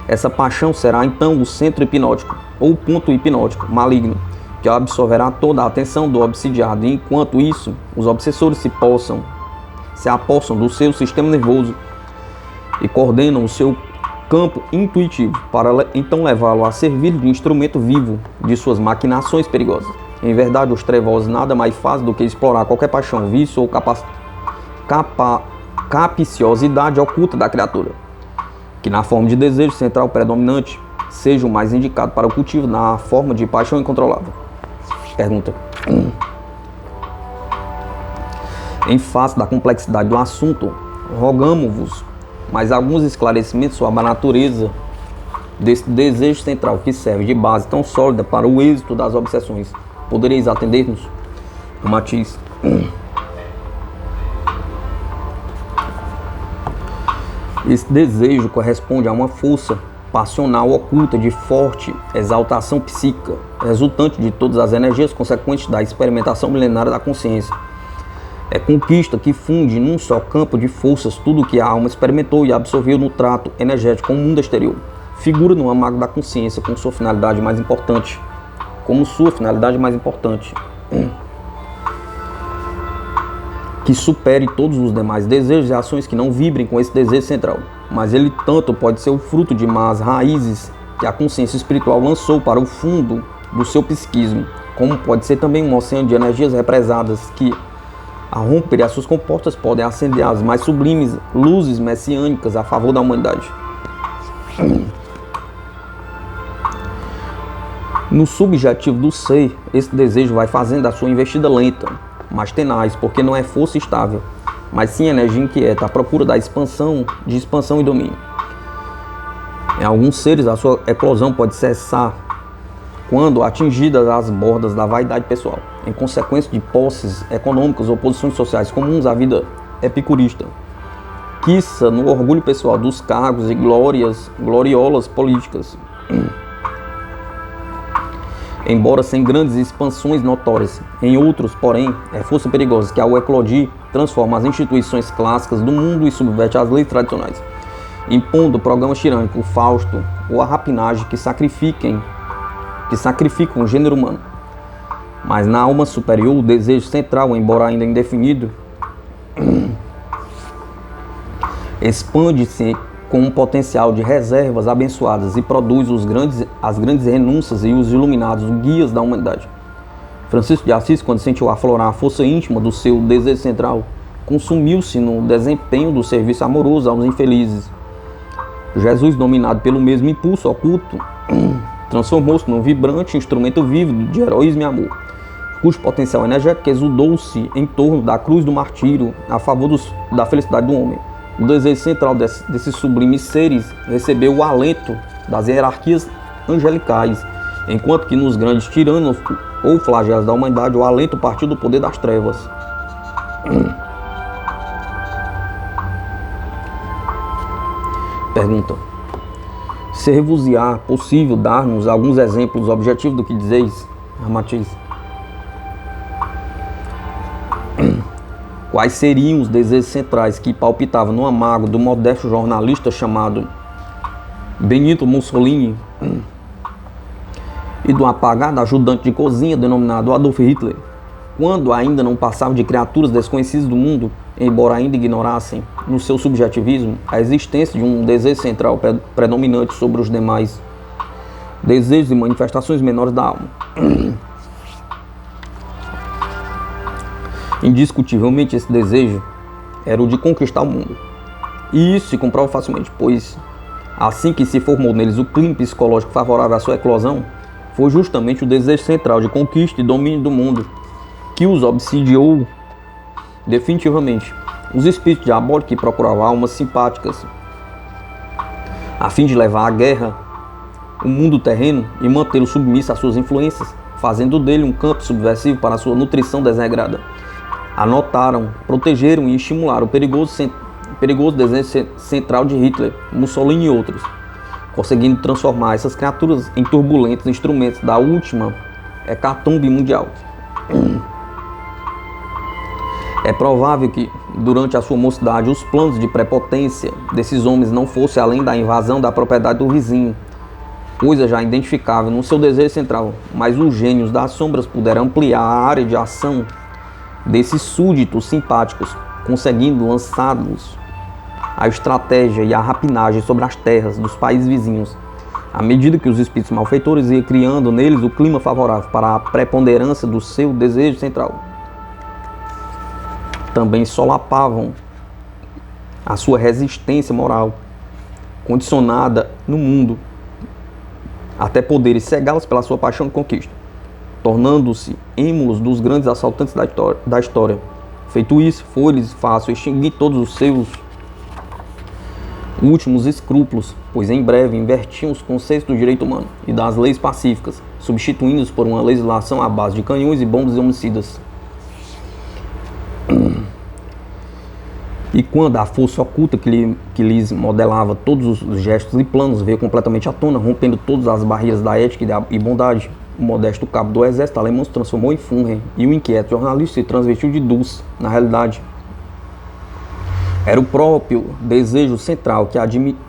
Essa paixão será então o centro hipnótico, ou o ponto hipnótico maligno, que absorverá toda a atenção do obsidiado, e enquanto isso, os obsessores se apossam do seu sistema nervoso e coordenam o seu campo intuitivo, para então levá-lo a servir de instrumento vivo de suas maquinações perigosas. Em verdade, os trevosos nada mais fazem do que explorar qualquer paixão, vício ou capciosidade oculta da criatura, que na forma de desejo central predominante seja o mais indicado para o cultivo na forma de paixão incontrolável. Pergunta. Em face da complexidade do assunto, rogamo-vos mais alguns esclarecimentos sobre a natureza desse desejo central que serve de base tão sólida para o êxito das obsessões. Podereis atender-nos? Matiz. Esse desejo corresponde a uma força passional oculta de forte exaltação psíquica, resultante de todas as energias consequentes da experimentação milenária da consciência. É conquista que funde num só campo de forças tudo o que a alma experimentou e absorveu no trato energético com o mundo exterior. Figura no amago da consciência como sua finalidade mais importante. Que supere todos os demais desejos e ações que não vibrem com esse desejo central. Mas ele tanto pode ser o fruto de más raízes que a consciência espiritual lançou para o fundo do seu psiquismo, como pode ser também um oceano de energias represadas que, a romper as suas comportas, podem acender as mais sublimes luzes messiânicas a favor da humanidade. No subjetivo do ser, esse desejo vai fazendo a sua investida lenta, mas tenaz, porque não é força estável, mas sim energia inquieta, à procura da expansão e domínio. Em alguns seres, a sua eclosão pode cessar quando atingidas as bordas da vaidade pessoal, em consequência de posses econômicas ou posições sociais comuns à vida epicurista, quiça no orgulho pessoal dos cargos e gloriolas políticas. Embora sem grandes expansões notórias, em outros, porém, é força perigosa que, ao eclodir, transforma as instituições clássicas do mundo e subverte as leis tradicionais, impondo programas tirânicos, o Fausto ou a rapinagem que sacrificam o gênero humano. Mas na alma superior, o desejo central, embora ainda indefinido, expande-se com um potencial de reservas abençoadas e produz as grandes renúncias e os iluminados guias da humanidade. Francisco de Assis, quando sentiu aflorar a força íntima do seu desejo central, consumiu-se no desempenho do serviço amoroso aos infelizes. Jesus, dominado pelo mesmo impulso oculto, transformou-se num vibrante instrumento vivo de heroísmo e amor, cujo potencial energético exudou-se em torno da cruz do martírio a favor da felicidade do homem. O desejo central desses sublimes seres recebeu o alento das hierarquias angelicais, enquanto que nos grandes tiranos ou flagelos da humanidade o alento partiu do poder das trevas. Pergunta: ser-vos-á possível dar-nos alguns exemplos objetivos do que dizeis? Matiz. Quais seriam os desejos centrais que palpitavam no amago do modesto jornalista chamado Benito Mussolini e do apagado ajudante de cozinha denominado Adolf Hitler, quando ainda não passavam de criaturas desconhecidas do mundo, embora ainda ignorassem, no seu subjetivismo, a existência de um desejo central predominante sobre os demais desejos e manifestações menores da alma? Indiscutivelmente, esse desejo era o de conquistar o mundo. E isso se comprova facilmente, pois assim que se formou neles o clima psicológico favorável à sua eclosão, foi justamente o desejo central de conquista e domínio do mundo que os obsidiou definitivamente. Os espíritos diabólicos que procuravam almas simpáticas a fim de levar à guerra o mundo terreno e mantê-lo submisso às suas influências, fazendo dele um campo subversivo para a sua nutrição desregrada, anotaram, protegeram e estimularam o perigoso desejo central de Hitler, Mussolini e outros, conseguindo transformar essas criaturas em turbulentos instrumentos da última hecatombe mundial. É provável que, durante a sua mocidade, os planos de prepotência desses homens não fossem além da invasão da propriedade do vizinho, coisa já identificável no seu desejo central, mas os gênios das sombras puderam ampliar a área de ação desses súditos simpáticos, conseguindo lançá-los a estratégia e a rapinagem sobre as terras dos países vizinhos, à medida que os espíritos malfeitores iam criando neles o clima favorável para a preponderância do seu desejo central. Também solapavam a sua resistência moral, condicionada no mundo, até poderem cegá-los pela sua paixão de conquista, tornando-se êmulos dos grandes assaltantes da história. Feito isso, foi-lhes fácil extinguir todos os seus últimos escrúpulos, pois em breve invertiam os conceitos do direito humano e das leis pacíficas, substituindo-os por uma legislação à base de canhões e bombas e homicidas. E quando a força oculta que lhes modelava todos os gestos e planos veio completamente à tona, rompendo todas as barreiras da ética e bondade, o modesto cabo do exército alemão se transformou em Führer e o inquieto jornalista se transvestiu de Dulce. Na realidade, era o próprio desejo central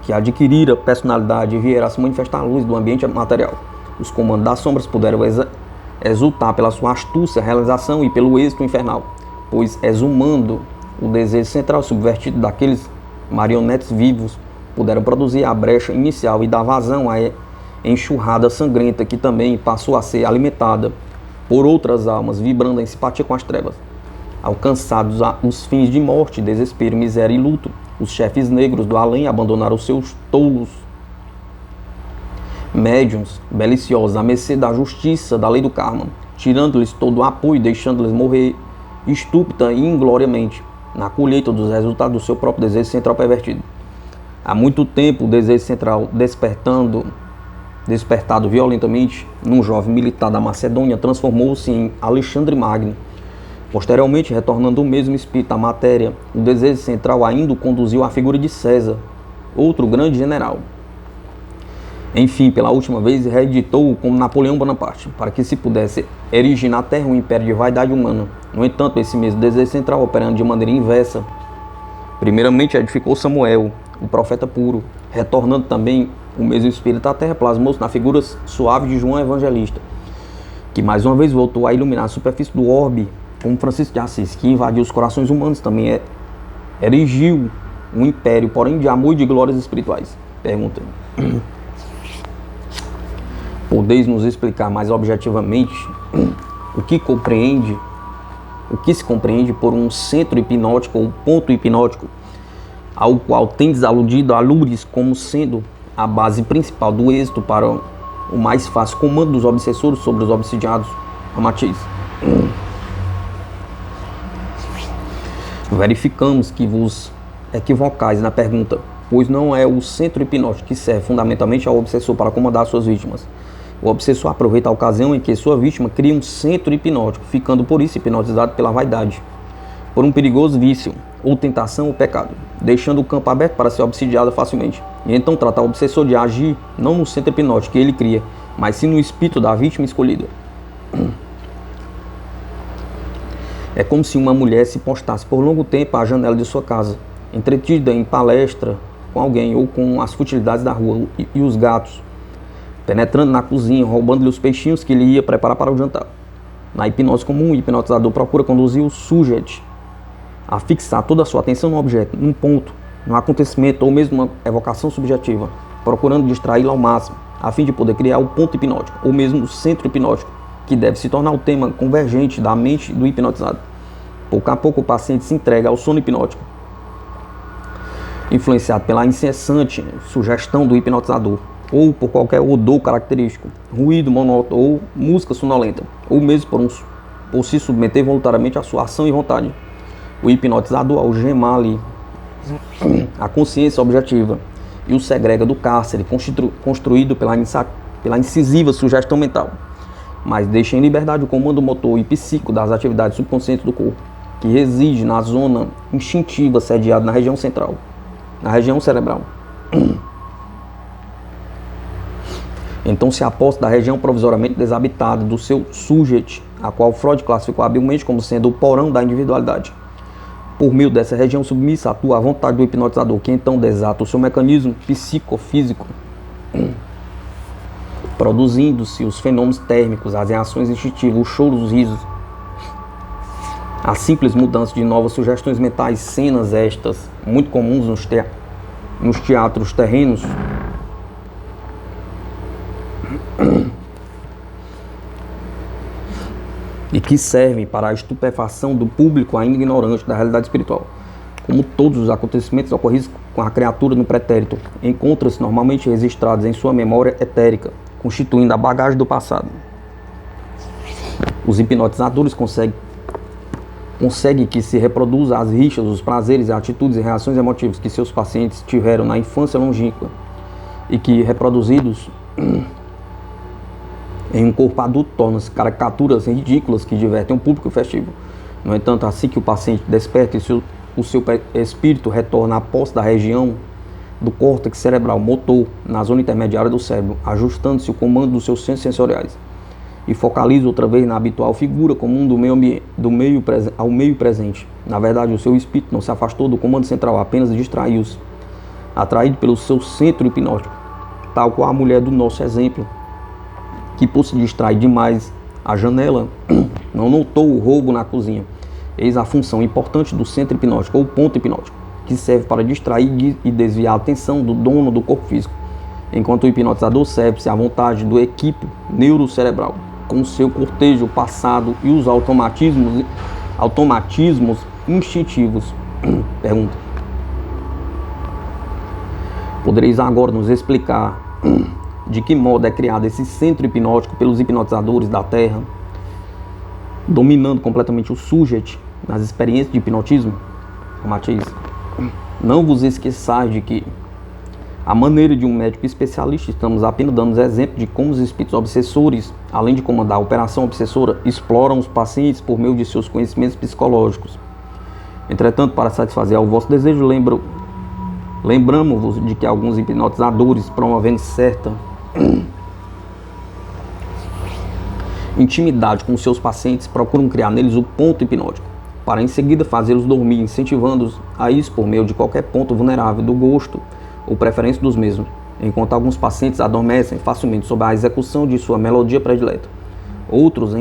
que adquirira personalidade e viera a se manifestar à luz do ambiente material. Os comandos das sombras puderam exultar pela sua astúcia, realização e pelo êxito infernal, pois exumando o desejo central subvertido daqueles marionetes vivos, puderam produzir a brecha inicial e dar vazão à enxurrada sangrenta que também passou a ser alimentada por outras almas vibrando em simpatia com as trevas. Alcançados os fins de morte, desespero, miséria e luto, os chefes negros do além abandonaram seus tolos médiuns beliciosos à mercê da justiça, da lei do karma, tirando-lhes todo o apoio e deixando-lhes morrer estúpida e ingloriamente na colheita dos resultados do seu próprio desejo central pervertido. Há muito tempo o desejo central despertado violentamente num jovem militar da Macedônia, transformou-se em Alexandre Magno. Posteriormente, retornando o mesmo espírito à matéria, o desejo central ainda o conduziu à figura de César, outro grande general. Enfim, pela última vez, reeditou-o como Napoleão Bonaparte, para que se pudesse erigir na terra um império de vaidade humana. No entanto, esse mesmo desejo central, operando de maneira inversa, primeiramente edificou Samuel, o profeta puro, retornando também o mesmo espírito à terra, plasmou-se na figura suave de João Evangelista, que mais uma vez voltou a iluminar a superfície do orbe, como Francisco de Assis, que invadiu os corações humanos, também erigiu um império, porém de amor e de glórias espirituais. Pergunta: podeis nos explicar mais objetivamente o que se compreende por um centro hipnótico ou ponto hipnótico, ao qual tendes aludido a Lourdes como sendo a base principal do êxito para o mais fácil comando dos obsessores sobre os obsidiados? Ramatiz. Verificamos que vos equivocais na pergunta, pois não é o centro hipnótico que serve fundamentalmente ao obsessor para comandar suas vítimas. O obsessor aproveita a ocasião em que sua vítima cria um centro hipnótico, ficando por isso hipnotizado pela vaidade, por um perigoso vício, ou tentação ou pecado, deixando o campo aberto para ser obsidiada facilmente. E então trata o obsessor de agir não no centro hipnótico que ele cria, mas sim no espírito da vítima escolhida. É como se uma mulher se postasse por longo tempo à janela de sua casa, entretida em palestra com alguém ou com as futilidades da rua e os gatos, penetrando na cozinha, roubando-lhe os peixinhos que ele ia preparar para o jantar. Na hipnose comum, o hipnotizador procura conduzir o sujeito a fixar toda a sua atenção no objeto, num ponto, num acontecimento ou mesmo uma evocação subjetiva, procurando distraí-lo ao máximo, a fim de poder criar o ponto hipnótico, ou mesmo o centro hipnótico, que deve se tornar o tema convergente da mente do hipnotizado. Pouco a pouco o paciente se entrega ao sono hipnótico, influenciado pela incessante sugestão do hipnotizador, ou por qualquer odor característico, ruído monótono ou música sonolenta, ou mesmo por se submeter voluntariamente à sua ação e vontade. O hipnotizador algema-lhe a consciência objetiva e o segrega do cárcere construído pela incisiva sugestão mental, mas deixa em liberdade o comando motor e psíquico das atividades subconscientes do corpo, que reside na zona instintiva sediada na região central, na região cerebral. Então se aposta da região provisoriamente desabitada do seu sujeito, a qual Freud classificou habilmente como sendo o porão da individualidade. Por meio dessa região submissa atua a vontade do hipnotizador, que então desata o seu mecanismo psicofísico, produzindo-se os fenômenos térmicos, as reações instintivas, os choros, os risos, as simples mudanças de novas sugestões mentais, cenas estas muito comuns nos teatros terrenos, e que servem para a estupefação do público ainda ignorante da realidade espiritual. Como todos os acontecimentos ocorridos com a criatura no pretérito, encontram-se normalmente registrados em sua memória etérica, constituindo a bagagem do passado. Os hipnotizadores conseguem que se reproduza as rixas, os prazeres, atitudes e reações emotivas que seus pacientes tiveram na infância longínqua, e que, reproduzidos em um corpo adulto, tornam-se caricaturas ridículas que divertem um público festivo. No entanto, assim que o paciente desperta e o seu espírito retorna à posse da região do córtex cerebral motor na zona intermediária do cérebro, ajustando-se o comando dos seus sensos sensoriais, e focaliza outra vez na habitual figura comum do ao meio presente. Na verdade, o seu espírito não se afastou do comando central, apenas distraiu-se, atraído pelo seu centro hipnótico, tal qual a mulher do nosso exemplo, que por se distrair demais a janela, não notou o roubo na cozinha. Eis a função importante do centro hipnótico, ou ponto hipnótico, que serve para distrair e desviar a atenção do dono do corpo físico, enquanto o hipnotizador serve-se à vontade do equipo neurocerebral, com seu cortejo passado e os automatismos instintivos. Pergunta: podereis agora nos explicar de que modo é criado esse centro hipnótico pelos hipnotizadores da Terra, dominando completamente o sujeito nas experiências de hipnotismo? Matiz: não vos esqueçais de que, à maneira de um médico especialista, estamos apenas dando exemplo de como os espíritos obsessores, além de comandar a operação obsessora, exploram os pacientes por meio de seus conhecimentos psicológicos. Entretanto, para satisfazer ao vosso desejo, lembramos-vos de que alguns hipnotizadores, promovendo certa intimidade com seus pacientes, procuram criar neles o ponto hipnótico, para em seguida fazê-los dormir, incentivando-os a isso por meio de qualquer ponto vulnerável do gosto ou preferência dos mesmos, enquanto alguns pacientes adormecem facilmente sob a execução de sua melodia predileta. Outros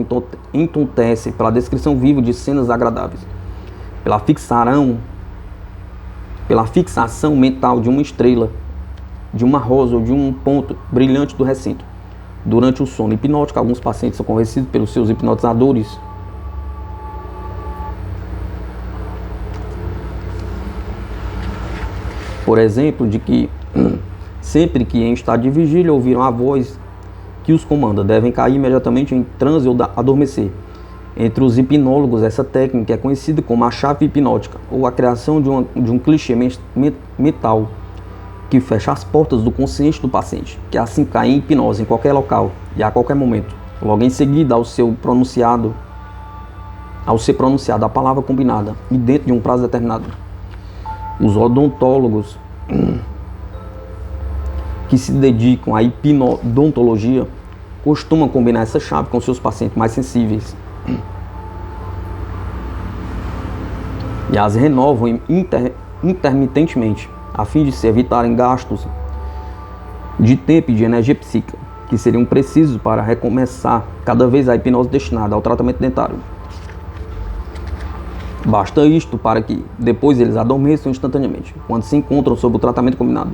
entontecem pela descrição viva de cenas agradáveis, pela fixação mental de uma estrela, de uma rosa ou de um ponto brilhante do recinto. Durante o sono hipnótico, alguns pacientes são convencidos pelos seus hipnotizadores por exemplo, de que sempre que em estado de vigília ouviram a voz que os comanda, devem cair imediatamente em transe ou adormecer. Entre os hipnólogos, essa técnica é conhecida como a chave hipnótica, ou a criação de um clichê mental que fecha as portas do consciente do paciente, que assim cai em hipnose em qualquer local e a qualquer momento. Logo em seguida, ao ser pronunciada a palavra combinada e dentro de um prazo determinado. Os odontólogos que se dedicam à hipnodontologia costumam combinar essa chave com seus pacientes mais sensíveis e as renovam intermitentemente, a fim de se evitarem gastos de tempo e de energia psíquica que seriam precisos para recomeçar cada vez a hipnose destinada ao tratamento dentário. Basta isto para que depois eles adormeçam instantaneamente, quando se encontram sob o tratamento combinado.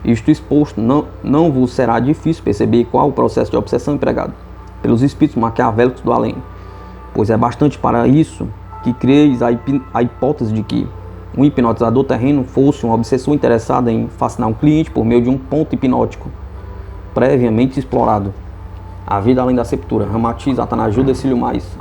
Isto exposto, não vos será difícil perceber qual o processo de obsessão empregado pelos espíritos maquiavélicos do além, pois é bastante para isso que crieis a hipótese de que um hipnotizador terreno fosse um obsessor interessado em fascinar um cliente por meio de um ponto hipnótico previamente explorado. A vida além da sepultura. Ramatiz, Atanajuda, Decílio Mais.